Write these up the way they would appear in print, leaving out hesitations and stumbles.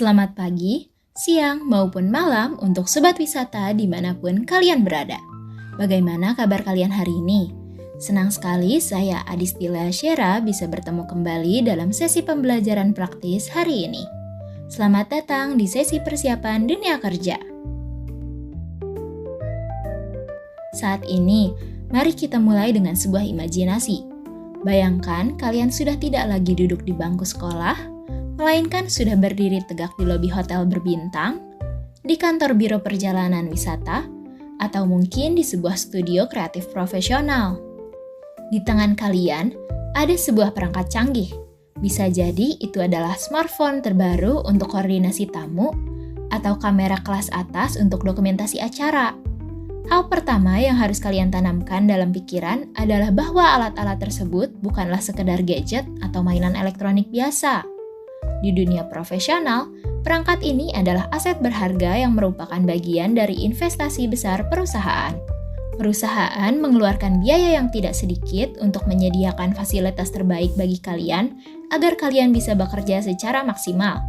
Selamat pagi, siang, maupun malam untuk sobat wisata dimanapun kalian berada. Bagaimana kabar kalian hari ini? Senang sekali saya Adistila Syera bisa bertemu kembali dalam sesi pembelajaran praktis hari ini. Selamat datang di sesi persiapan dunia kerja. Saat ini, mari kita mulai dengan sebuah imajinasi. Bayangkan kalian sudah tidak lagi duduk di bangku sekolah, melainkan sudah berdiri tegak di lobi hotel berbintang, di kantor biro perjalanan wisata, atau mungkin di sebuah studio kreatif profesional. Di tangan kalian ada sebuah perangkat canggih. Bisa jadi itu adalah smartphone terbaru untuk koordinasi tamu, atau kamera kelas atas untuk dokumentasi acara. Hal pertama yang harus kalian tanamkan dalam pikiran adalah bahwa alat-alat tersebut bukanlah sekedar gadget atau mainan elektronik biasa. Di dunia profesional, perangkat ini adalah aset berharga yang merupakan bagian dari investasi besar perusahaan. Perusahaan mengeluarkan biaya yang tidak sedikit untuk menyediakan fasilitas terbaik bagi kalian agar kalian bisa bekerja secara maksimal.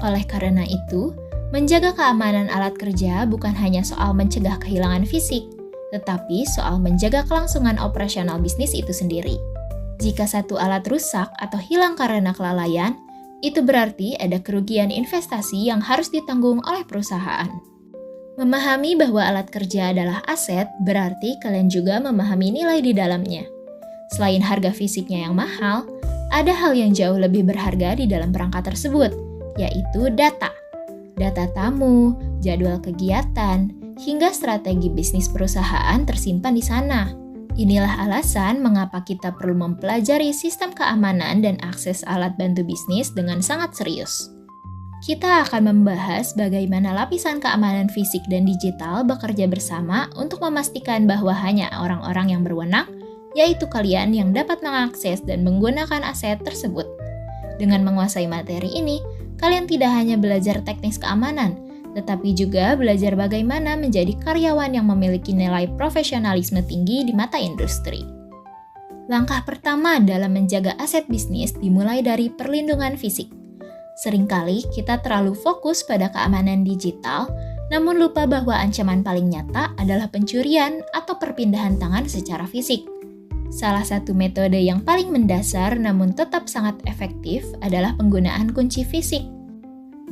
Oleh karena itu, menjaga keamanan alat kerja bukan hanya soal mencegah kehilangan fisik, tetapi soal menjaga kelangsungan operasional bisnis itu sendiri. Jika satu alat rusak atau hilang karena kelalaian, itu berarti ada kerugian investasi yang harus ditanggung oleh perusahaan. Memahami bahwa alat kerja adalah aset berarti kalian juga memahami nilai di dalamnya. Selain harga fisiknya yang mahal, ada hal yang jauh lebih berharga di dalam perangkat tersebut, yaitu data. Data tamu, jadwal kegiatan, hingga strategi bisnis perusahaan tersimpan di sana. Inilah alasan mengapa kita perlu mempelajari sistem keamanan dan akses alat bantu bisnis dengan sangat serius. Kita akan membahas bagaimana lapisan keamanan fisik dan digital bekerja bersama untuk memastikan bahwa hanya orang-orang yang berwenang, yaitu kalian yang dapat mengakses dan menggunakan aset tersebut. Dengan menguasai materi ini, kalian tidak hanya belajar teknis keamanan, tetapi juga belajar bagaimana menjadi karyawan yang memiliki nilai profesionalisme tinggi di mata industri. Langkah pertama dalam menjaga aset bisnis dimulai dari perlindungan fisik. Seringkali kita terlalu fokus pada keamanan digital, namun lupa bahwa ancaman paling nyata adalah pencurian atau perpindahan tangan secara fisik. Salah satu metode yang paling mendasar namun tetap sangat efektif adalah penggunaan kunci fisik.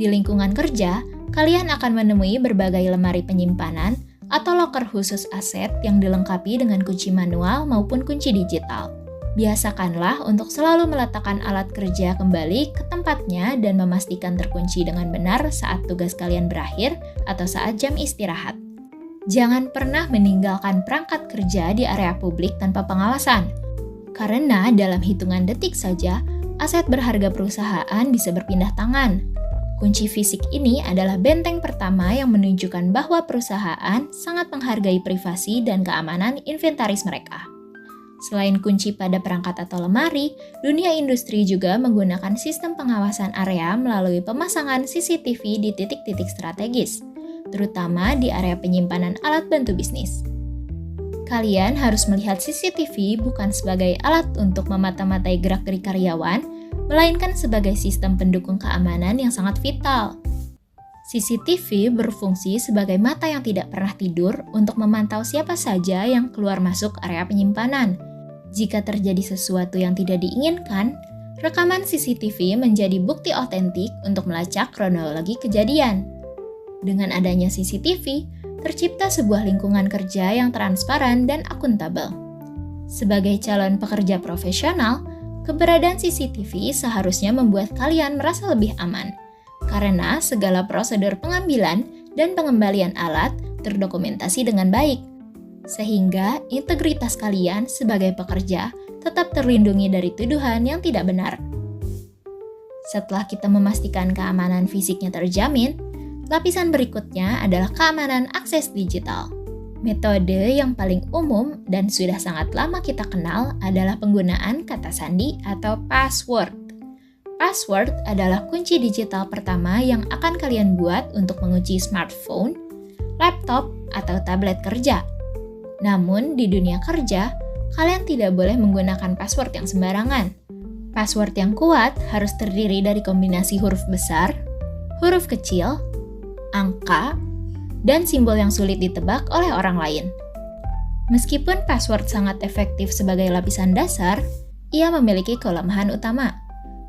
Di lingkungan kerja, kalian akan menemui berbagai lemari penyimpanan atau loker khusus aset yang dilengkapi dengan kunci manual maupun kunci digital. Biasakanlah untuk selalu meletakkan alat kerja kembali ke tempatnya dan memastikan terkunci dengan benar saat tugas kalian berakhir atau saat jam istirahat. Jangan pernah meninggalkan perangkat kerja di area publik tanpa pengawasan, karena dalam hitungan detik saja, aset berharga perusahaan bisa berpindah tangan. Kunci fisik ini adalah benteng pertama yang menunjukkan bahwa perusahaan sangat menghargai privasi dan keamanan inventaris mereka. Selain kunci pada perangkat atau lemari, dunia industri juga menggunakan sistem pengawasan area melalui pemasangan CCTV di titik-titik strategis, terutama di area penyimpanan alat bantu bisnis. Kalian harus melihat CCTV bukan sebagai alat untuk memata-matai gerak-gerik karyawan, melainkan sebagai sistem pendukung keamanan yang sangat vital. CCTV berfungsi sebagai mata yang tidak pernah tidur untuk memantau siapa saja yang keluar masuk area penyimpanan. Jika terjadi sesuatu yang tidak diinginkan, rekaman CCTV menjadi bukti otentik untuk melacak kronologi kejadian. Dengan adanya CCTV, tercipta sebuah lingkungan kerja yang transparan dan akuntabel. Sebagai calon pekerja profesional, keberadaan CCTV seharusnya membuat kalian merasa lebih aman, karena segala prosedur pengambilan dan pengembalian alat terdokumentasi dengan baik, sehingga integritas kalian sebagai pekerja tetap terlindungi dari tuduhan yang tidak benar. Setelah kita memastikan keamanan fisiknya terjamin, lapisan berikutnya adalah keamanan akses digital. Metode yang paling umum dan sudah sangat lama kita kenal adalah penggunaan kata sandi atau password. Password adalah kunci digital pertama yang akan kalian buat untuk mengunci smartphone, laptop, atau tablet kerja. Namun di dunia kerja, kalian tidak boleh menggunakan password yang sembarangan. Password yang kuat harus terdiri dari kombinasi huruf besar, huruf kecil, angka, dan simbol yang sulit ditebak oleh orang lain. Meskipun password sangat efektif sebagai lapisan dasar, ia memiliki kelemahan utama.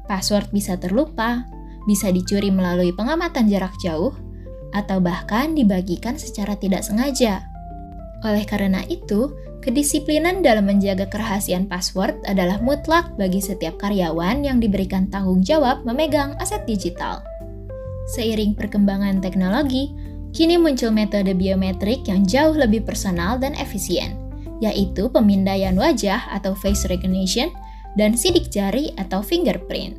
Password bisa terlupa, bisa dicuri melalui pengamatan jarak jauh, atau bahkan dibagikan secara tidak sengaja. Oleh karena itu, kedisiplinan dalam menjaga kerahasiaan password adalah mutlak bagi setiap karyawan yang diberikan tanggung jawab memegang aset digital. Seiring perkembangan teknologi, kini muncul metode biometrik yang jauh lebih personal dan efisien, yaitu pemindaian wajah atau face recognition dan sidik jari atau fingerprint.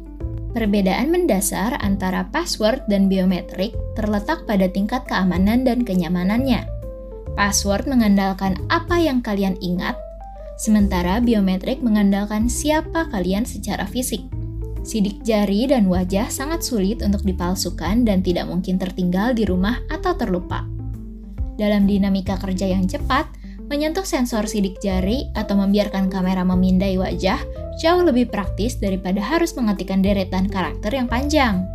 Perbedaan mendasar antara password dan biometrik terletak pada tingkat keamanan dan kenyamanannya. Password mengandalkan apa yang kalian ingat, sementara biometrik mengandalkan siapa kalian secara fisik. Sidik jari dan wajah sangat sulit untuk dipalsukan dan tidak mungkin tertinggal di rumah atau terlupa. Dalam dinamika kerja yang cepat, menyentuh sensor sidik jari atau membiarkan kamera memindai wajah jauh lebih praktis daripada harus mengetikkan deretan karakter yang panjang.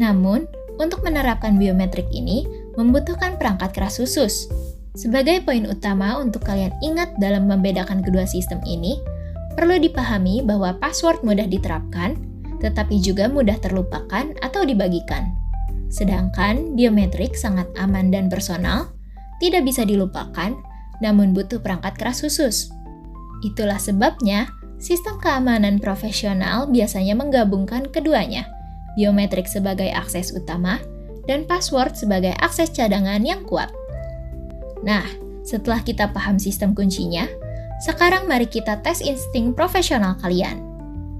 Namun, untuk menerapkan biometrik ini membutuhkan perangkat keras khusus. Sebagai poin utama untuk kalian ingat dalam membedakan kedua sistem ini, perlu dipahami bahwa password mudah diterapkan, tetapi juga mudah terlupakan atau dibagikan. Sedangkan biometrik sangat aman dan personal, tidak bisa dilupakan, namun butuh perangkat keras khusus. Itulah sebabnya, sistem keamanan profesional biasanya menggabungkan keduanya, biometrik sebagai akses utama, dan password sebagai akses cadangan yang kuat. Nah, setelah kita paham sistem kuncinya, sekarang mari kita tes insting profesional kalian.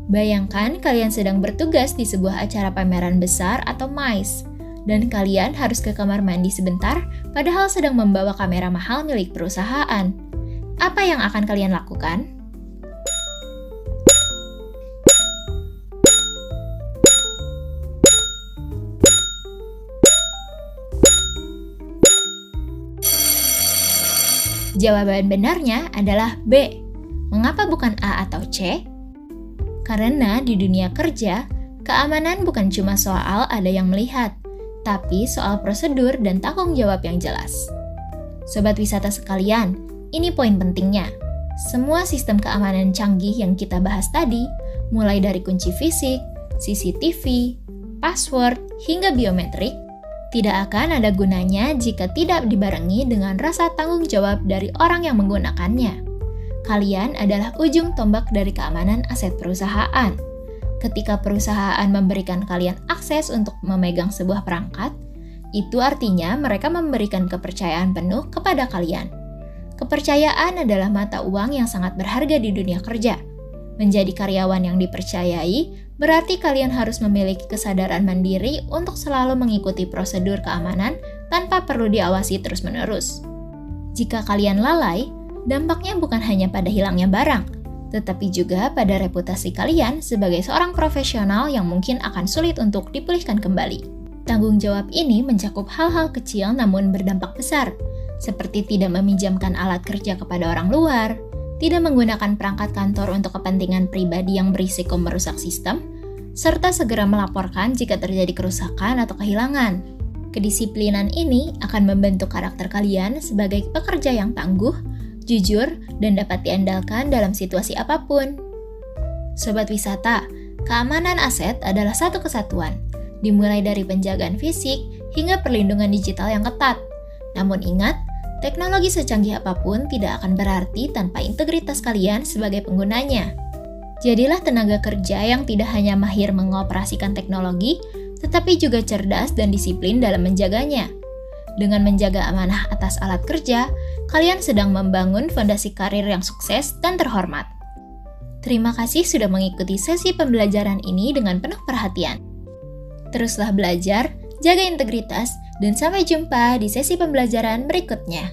Bayangkan kalian sedang bertugas di sebuah acara pameran besar atau MICE, dan kalian harus ke kamar mandi sebentar padahal sedang membawa kamera mahal milik perusahaan. Apa yang akan kalian lakukan? Jawaban benarnya adalah B. Mengapa bukan A atau C? Karena di dunia kerja, keamanan bukan cuma soal ada yang melihat, tapi soal prosedur dan tanggung jawab yang jelas. Sobat wisata sekalian, ini poin pentingnya. Semua sistem keamanan canggih yang kita bahas tadi, mulai dari kunci fisik, CCTV, password, hingga biometrik, tidak akan ada gunanya jika tidak dibarengi dengan rasa tanggung jawab dari orang yang menggunakannya. Kalian adalah ujung tombak dari keamanan aset perusahaan. Ketika perusahaan memberikan kalian akses untuk memegang sebuah perangkat, itu artinya mereka memberikan kepercayaan penuh kepada kalian. Kepercayaan adalah mata uang yang sangat berharga di dunia kerja. Menjadi karyawan yang dipercayai berarti kalian harus memiliki kesadaran mandiri untuk selalu mengikuti prosedur keamanan tanpa perlu diawasi terus-menerus. Jika kalian lalai, dampaknya bukan hanya pada hilangnya barang, tetapi juga pada reputasi kalian sebagai seorang profesional yang mungkin akan sulit untuk dipulihkan kembali. Tanggung jawab ini mencakup hal-hal kecil namun berdampak besar, seperti tidak meminjamkan alat kerja kepada orang luar, tidak menggunakan perangkat kantor untuk kepentingan pribadi yang berisiko merusak sistem, serta segera melaporkan jika terjadi kerusakan atau kehilangan. Kedisiplinan ini akan membentuk karakter kalian sebagai pekerja yang tangguh, jujur, dan dapat diandalkan dalam situasi apapun. Sobat wisata, keamanan aset adalah satu kesatuan, dimulai dari penjagaan fisik hingga perlindungan digital yang ketat. Namun ingat, teknologi secanggih apapun tidak akan berarti tanpa integritas kalian sebagai penggunanya. Jadilah tenaga kerja yang tidak hanya mahir mengoperasikan teknologi, tetapi juga cerdas dan disiplin dalam menjaganya. Dengan menjaga amanah atas alat kerja, kalian sedang membangun fondasi karir yang sukses dan terhormat. Terima kasih sudah mengikuti sesi pembelajaran ini dengan penuh perhatian. Teruslah belajar, jaga integritas, dan sampai jumpa di sesi pembelajaran berikutnya.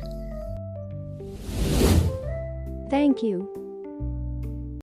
Thank you.